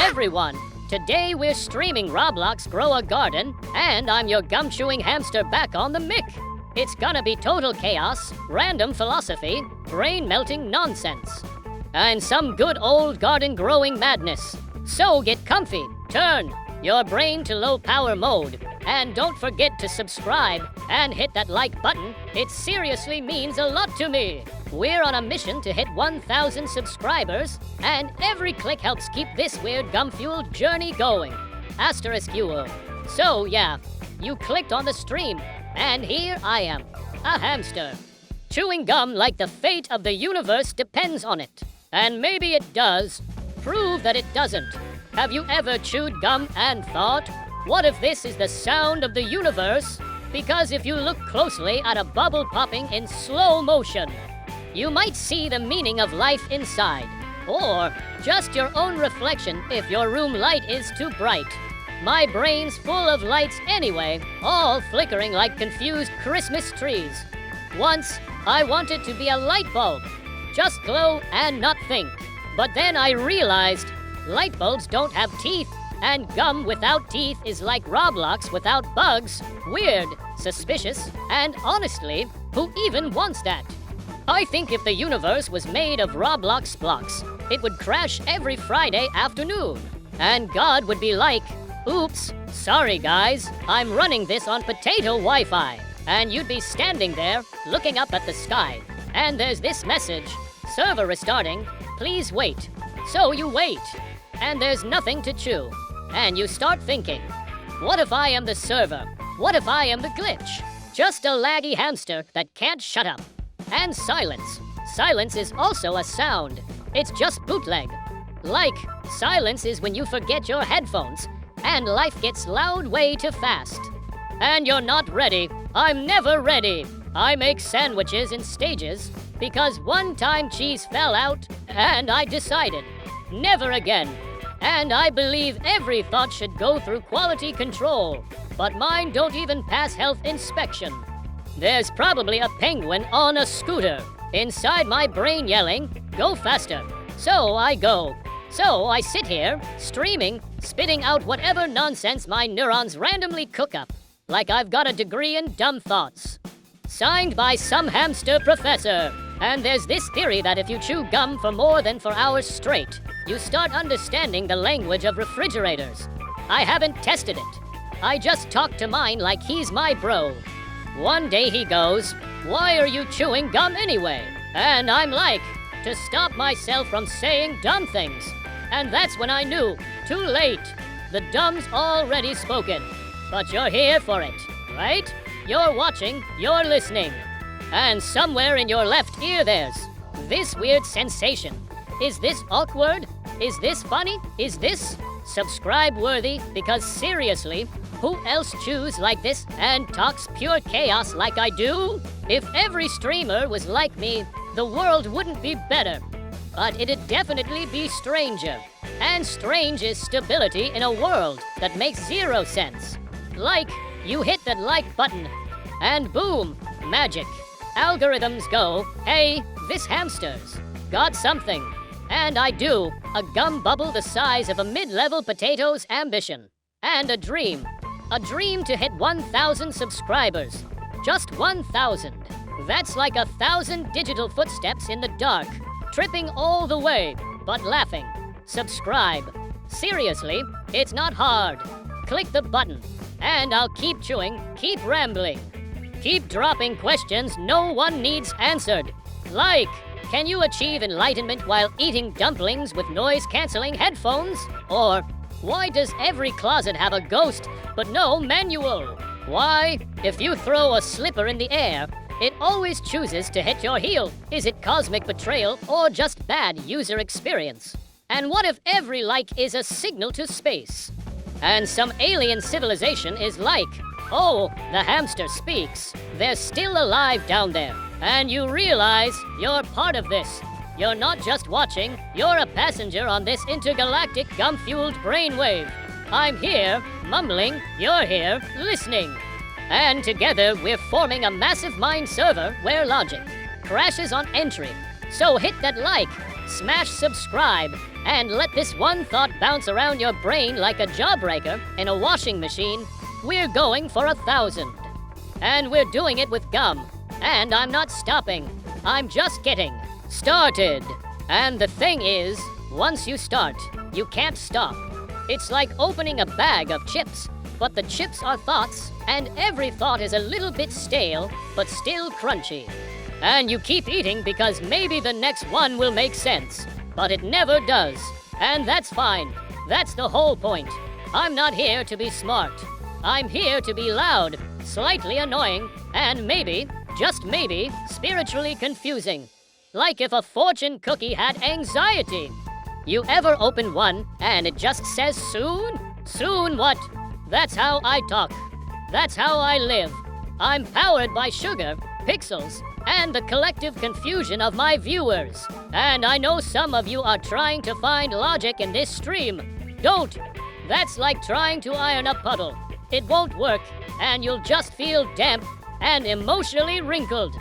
everyone! Today we're streaming Roblox Grow a Garden, and I'm your gum-chewing hamster back on the mic. It's gonna be total chaos, random philosophy, brain-melting nonsense, and some good old garden-growing madness. So get comfy, turn your brain to low-power mode, and don't forget to subscribe and hit that like button. It seriously means a lot to me. We're on a mission to hit 1,000 subscribers, and every click helps keep this weird gum-fueled journey going. *fuel. So yeah, you clicked on the stream, and here I am, a hamster. Chewing gum like the fate of the universe depends on it. And maybe it does. Prove that it doesn't. Have you ever chewed gum and thought, what if this is the sound of the universe? Because if you look closely at a bubble popping in slow motion, you might see the meaning of life inside, or just your own reflection if your room light is too bright. My brain's full of lights anyway, all flickering like confused Christmas trees. Once, I wanted to be a light bulb, just glow and not think. But then I realized light bulbs don't have teeth, and gum without teeth is like Roblox without bugs. Weird, suspicious, and honestly, who even wants that? I think if the universe was made of Roblox blocks, it would crash every Friday afternoon. And God would be like, oops, sorry guys, I'm running this on potato Wi-Fi. And you'd be standing there, looking up at the sky. And there's this message, server restarting, please wait. So you wait, and there's nothing to chew. And you start thinking, what if I am the server? What if I am the glitch? Just a laggy hamster that can't shut up. And silence. Silence is also a sound. It's just bootleg. Like, silence is when you forget your headphones, and life gets loud way too fast. And you're not ready. I'm never ready. I make sandwiches in stages, because one time cheese fell out, and I decided, never again. And I believe every thought should go through quality control, but mine don't even pass health inspection. There's probably a penguin on a scooter inside my brain yelling, go faster. So I go. So I sit here, streaming, spitting out whatever nonsense my neurons randomly cook up, like I've got a degree in dumb thoughts. Signed by some hamster professor. And there's this theory that if you chew gum for more than 4 hours straight, you start understanding the language of refrigerators. I haven't tested it. I just talk to mine like he's my bro. One day he goes, why are you chewing gum anyway? And I'm like, to stop myself from saying dumb things. And that's when I knew, too late. The dumb's already spoken. But you're here for it, right? You're watching, you're listening. And somewhere in your left ear there's this weird sensation. Is this awkward? Is this funny? Is this subscribe-worthy? Because seriously, who else chews like this and talks pure chaos like I do? If every streamer was like me, the world wouldn't be better. But it'd definitely be stranger. And strange is stability in a world that makes zero sense. Like, you hit that like button, and boom, magic. Algorithms go, hey, this hamster's got something. And I do, a gum bubble the size of a mid-level potato's ambition. And a dream to hit 1,000 subscribers. Just 1,000. That's like 1,000 digital footsteps in the dark, tripping all the way, but laughing. Subscribe. Seriously, it's not hard. Click the button, and I'll keep chewing, keep rambling. Keep dropping questions no one needs answered. Like, can you achieve enlightenment while eating dumplings with noise-canceling headphones? Or, why does every closet have a ghost but no manual? Why, if you throw a slipper in the air, it always chooses to hit your heel? Is it cosmic betrayal or just bad user experience? And what if every like is a signal to space? And some alien civilization is like, oh, the hamster speaks. They're still alive down there. And you realize you're part of this. You're not just watching, you're a passenger on this intergalactic gum-fueled brainwave. I'm here, mumbling, you're here, listening. And together we're forming a massive mind server where logic crashes on entry. So hit that like, smash subscribe, and let this one thought bounce around your brain like a jawbreaker in a washing machine, we're going for 1,000. And we're doing it with gum. And I'm not stopping. I'm just getting started. And the thing is, once you start, you can't stop. It's like opening a bag of chips, but the chips are thoughts, and every thought is a little bit stale, but still crunchy. And you keep eating because maybe the next one will make sense, but it never does. And that's fine. That's the whole point. I'm not here to be smart. I'm here to be loud, slightly annoying, and maybe, just maybe, spiritually confusing. Like if a fortune cookie had anxiety. You ever open one and it just says soon? Soon what? That's how I talk. That's how I live. I'm powered by sugar, pixels, and the collective confusion of my viewers. And I know some of you are trying to find logic in this stream. Don't. That's like trying to iron a puddle. It won't work, and you'll just feel damp and emotionally wrinkled.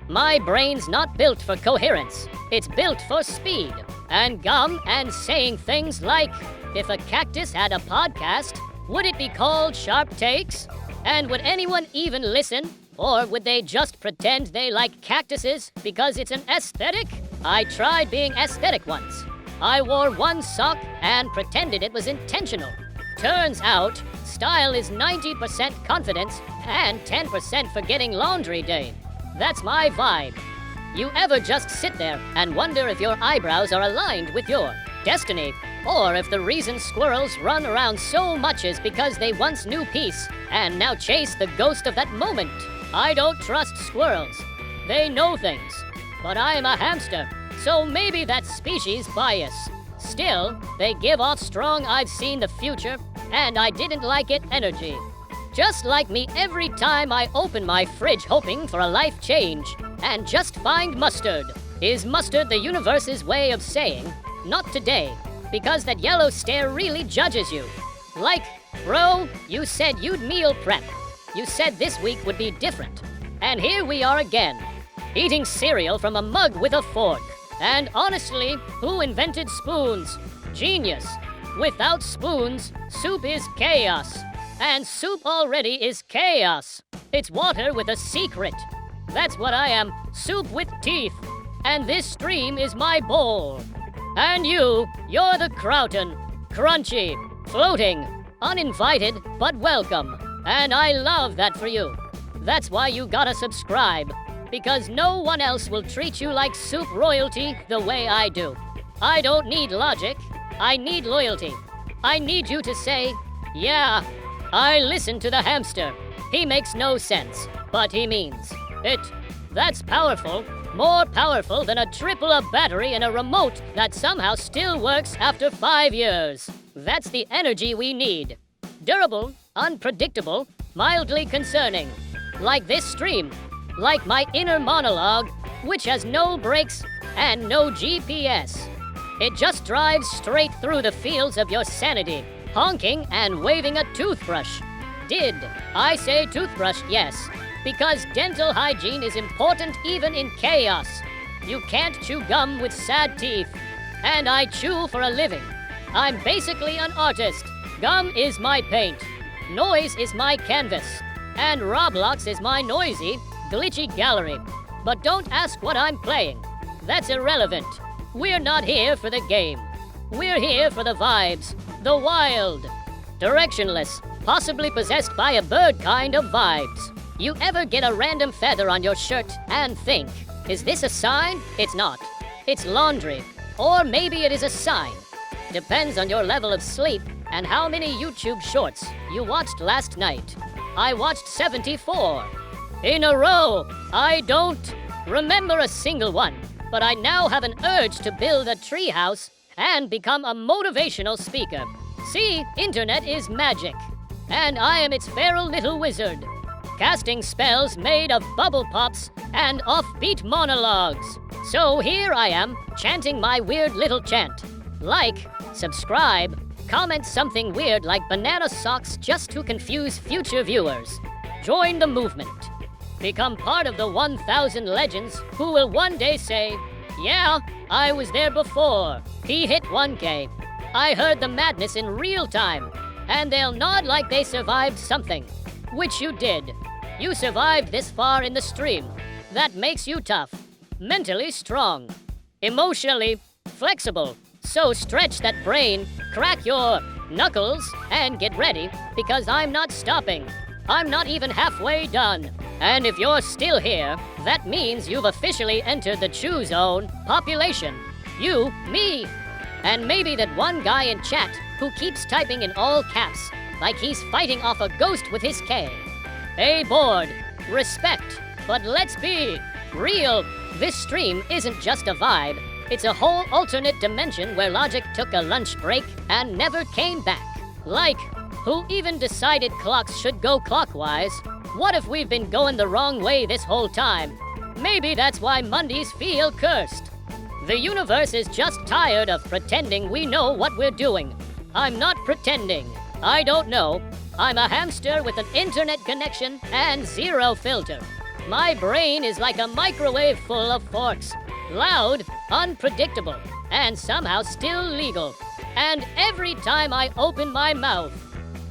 My brain's not built for coherence. It's built for speed and gum and saying things like, if a cactus had a podcast, would it be called Sharp Takes? And would anyone even listen? Or would they just pretend they like cactuses because it's an aesthetic? I tried being aesthetic once. I wore one sock and pretended it was intentional. Turns out, style is 90% confidence and 10% forgetting laundry day. That's my vibe. You ever just sit there and wonder if your eyebrows are aligned with your destiny? Or if the reason squirrels run around so much is because they once knew peace and now chase the ghost of that moment? I don't trust squirrels. They know things. But I'm a hamster, so maybe that's species bias. Still, they give off strong I've seen the future and I didn't like it energy. Just like me every time I open my fridge hoping for a life change and just find mustard. Is mustard the universe's way of saying, not today, because that yellow stare really judges you? Like, bro, you said you'd meal prep. You said this week would be different. And here we are again, eating cereal from a mug with a fork. And honestly, who invented spoons? Genius. Without spoons, soup is chaos. And soup already is chaos. It's water with a secret. That's what I am, soup with teeth. And this stream is my bowl. And you're the Crowton. Crunchy, floating, uninvited, but welcome. And I love that for you. That's why you gotta subscribe. Because no one else will treat you like soup royalty the way I do. I don't need logic. I need loyalty. I need you to say, yeah, I listen to the hamster. He makes no sense, but he means it. That's powerful. More powerful than a triple A battery in a remote that somehow still works after 5 years. That's the energy we need. Durable, unpredictable, mildly concerning. Like this stream. Like my inner monologue, which has no brakes and no GPS. It just drives straight through the fields of your sanity, honking and waving a toothbrush. Did I say toothbrush? Yes. Because dental hygiene is important even in chaos. You can't chew gum with sad teeth. And I chew for a living. I'm basically an artist. Gum is my paint. Noise is my canvas. And Roblox is my noisy, glitchy gallery. But don't ask what I'm playing. That's irrelevant. We're not here for the game. We're here for the vibes. The wild. Directionless, possibly possessed by a bird kind of vibes. You ever get a random feather on your shirt and think, is this a sign? It's not. It's laundry. Or maybe it is a sign. Depends on your level of sleep and how many YouTube shorts you watched last night. I watched 74. In a row. I don't remember a single one, but I now have an urge to build a treehouse and become a motivational speaker. See, internet is magic, and I am its feral little wizard, casting spells made of bubble pops and offbeat monologues. So here I am, chanting my weird little chant. Like, subscribe, comment something weird like banana socks just to confuse future viewers. Join the movement. Become part of the 1,000 legends who will one day say, yeah, I was there before. He hit 1K. I heard the madness in real time. And they'll nod like they survived something. Which you did. You survived this far in the stream. That makes you tough. Mentally strong. Emotionally flexible. So stretch that brain, crack your knuckles, and get ready, because I'm not stopping. I'm not even halfway done. And if you're still here, that means you've officially entered the Chew Zone population. You, me, and maybe that one guy in chat who keeps typing in all caps, like he's fighting off a ghost with his K. Hey, board, respect, but let's be real. This stream isn't just a vibe. It's a whole alternate dimension where logic took a lunch break and never came back. Like, who even decided clocks should go clockwise? What if we've been going the wrong way this whole time? Maybe that's why Mondays feel cursed. The universe is just tired of pretending we know what we're doing. I'm not pretending. I don't know. I'm a hamster with an internet connection and zero filter. My brain is like a microwave full of forks. Loud, unpredictable, and somehow still legal. And every time I open my mouth,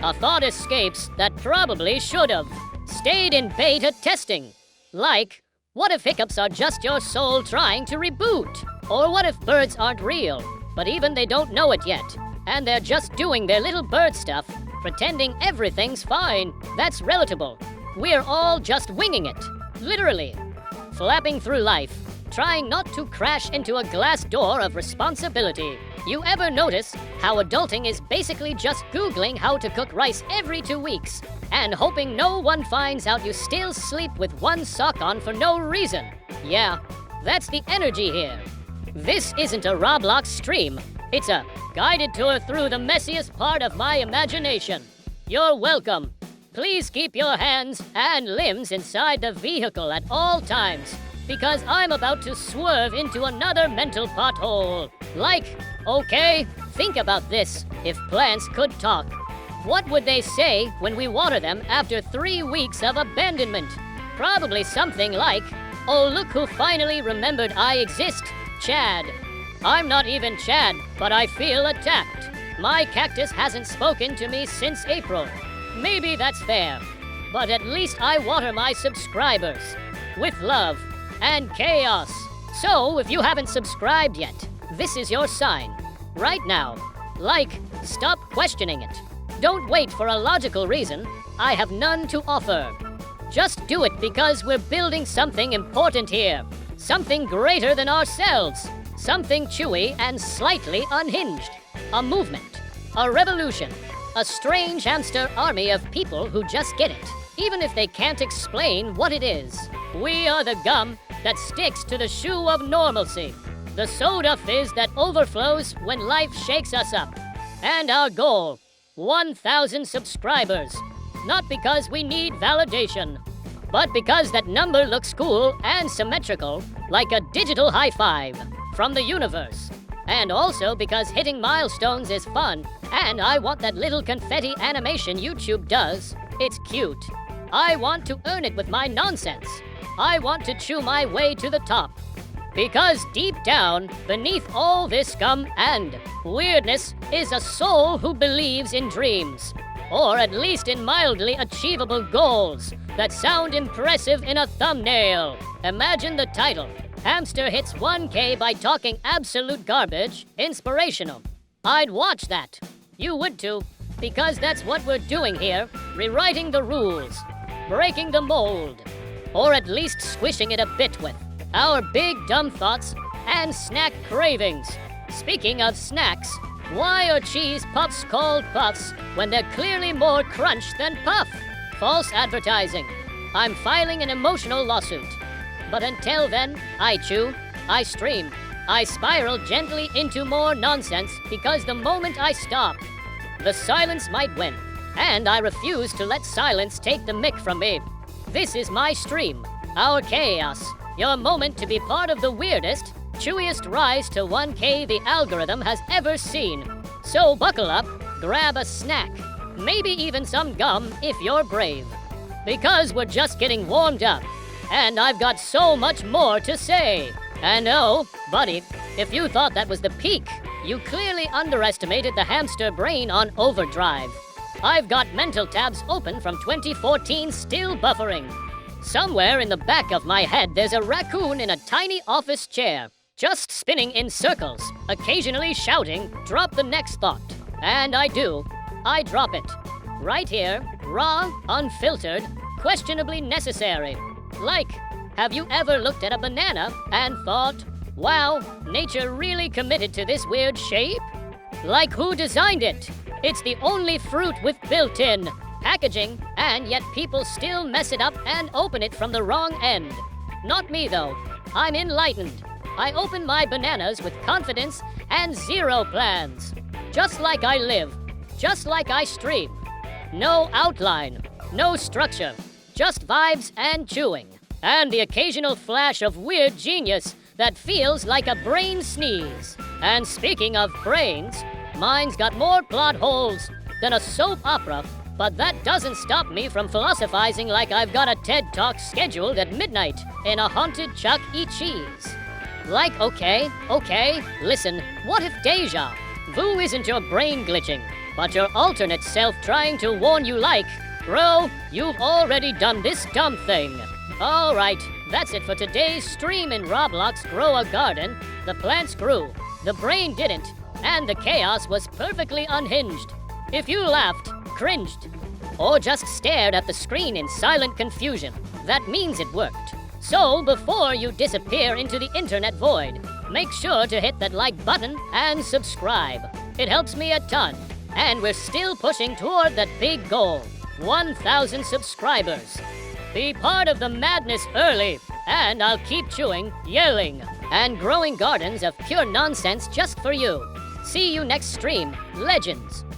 a thought escapes that probably should have stayed in beta testing. Like, what if hiccups are just your soul trying to reboot? Or what if birds aren't real, but even they don't know it yet, and they're just doing their little bird stuff, pretending everything's fine? That's relatable. We're all just winging it, literally. Flapping through life, trying not to crash into a glass door of responsibility. You ever notice how adulting is basically just Googling how to cook rice every 2 weeks and hoping no one finds out you still sleep with one sock on for no reason? Yeah, that's the energy here. This isn't a Roblox stream. It's a guided tour through the messiest part of my imagination. You're welcome. Please keep your hands and limbs inside the vehicle at all times, because I'm about to swerve into another mental pothole. Like, okay, think about this. If plants could talk, what would they say when we water them after 3 weeks of abandonment? Probably something like, oh, look who finally remembered I exist, Chad. I'm not even Chad, but I feel attacked. My cactus hasn't spoken to me since April. Maybe that's fair, but at least I water my subscribers with love and chaos. So, if you haven't subscribed yet, this is your sign. Right now. Like, stop questioning it. Don't wait for a logical reason. I have none to offer. Just do it because we're building something important here. Something greater than ourselves. Something chewy and slightly unhinged. A movement. A revolution. A strange hamster army of people who just get it, even if they can't explain what it is. We are the gum that sticks to the shoe of normalcy. The soda fizz that overflows when life shakes us up. And our goal, 1,000 subscribers. Not because we need validation, but because that number looks cool and symmetrical, like a digital high five from the universe. And also because hitting milestones is fun, and I want that little confetti animation YouTube does. It's cute. I want to earn it with my nonsense. I want to chew my way to the top. Because deep down, beneath all this scum and weirdness, is a soul who believes in dreams. Or at least in mildly achievable goals that sound impressive in a thumbnail. Imagine the title. Hamster hits 1K by talking absolute garbage. Inspirational. I'd watch that. You would too. Because that's what we're doing here. Rewriting the rules. Breaking the mold. Or at least squishing it a bit with our big dumb thoughts and snack cravings. Speaking of snacks, why are cheese puffs called puffs when they're clearly more crunch than puff? False advertising. I'm filing an emotional lawsuit. But until then, I chew, I stream, I spiral gently into more nonsense because the moment I stop, the silence might win. And I refuse to let silence take the mic from me. This is my stream, our chaos, your moment to be part of the weirdest, chewiest rise to 1K the algorithm has ever seen. So buckle up, grab a snack, maybe even some gum if you're brave. Because we're just getting warmed up, and I've got so much more to say. And oh, buddy, If you thought that was the peak, you clearly underestimated the hamster brain on overdrive. I've got mental tabs open from 2014 still buffering. Somewhere in the back of my head, there's a raccoon in a tiny office chair, just spinning in circles, occasionally shouting, "Drop the next thought." And I do. I drop it. Right here, raw, unfiltered, questionably necessary. Like, have you ever looked at a banana and thought, wow, nature really committed to this weird shape? Like, who designed it? It's the only fruit with built-in packaging, and yet people still mess it up and open it from the wrong end. Not me, though. I'm enlightened. I open my bananas with confidence and zero plans. Just like I live. Just like I stream. No outline. No structure. Just vibes and chewing. And the occasional flash of weird genius that feels like a brain sneeze. And speaking of brains, mine's got more plot holes than a soap opera, but that doesn't stop me from philosophizing like I've got a TED Talk scheduled at midnight in a haunted Chuck E. Cheese. Like, okay, listen, what if deja vu isn't your brain glitching, but your alternate self trying to warn you like, bro, you've already done this dumb thing. Alright, that's it for today's stream in Roblox Grow a Garden. The plants grew, the brain didn't, and the chaos was perfectly unhinged. If you laughed, cringed, or just stared at the screen in silent confusion, that means it worked. So before you disappear into the internet void, make sure to hit that like button and subscribe. It helps me a ton, and we're still pushing toward that big goal, 1,000 subscribers. Be part of the madness early, and I'll keep chewing, yelling, and growing gardens of pure nonsense just for you. See you next stream, legends.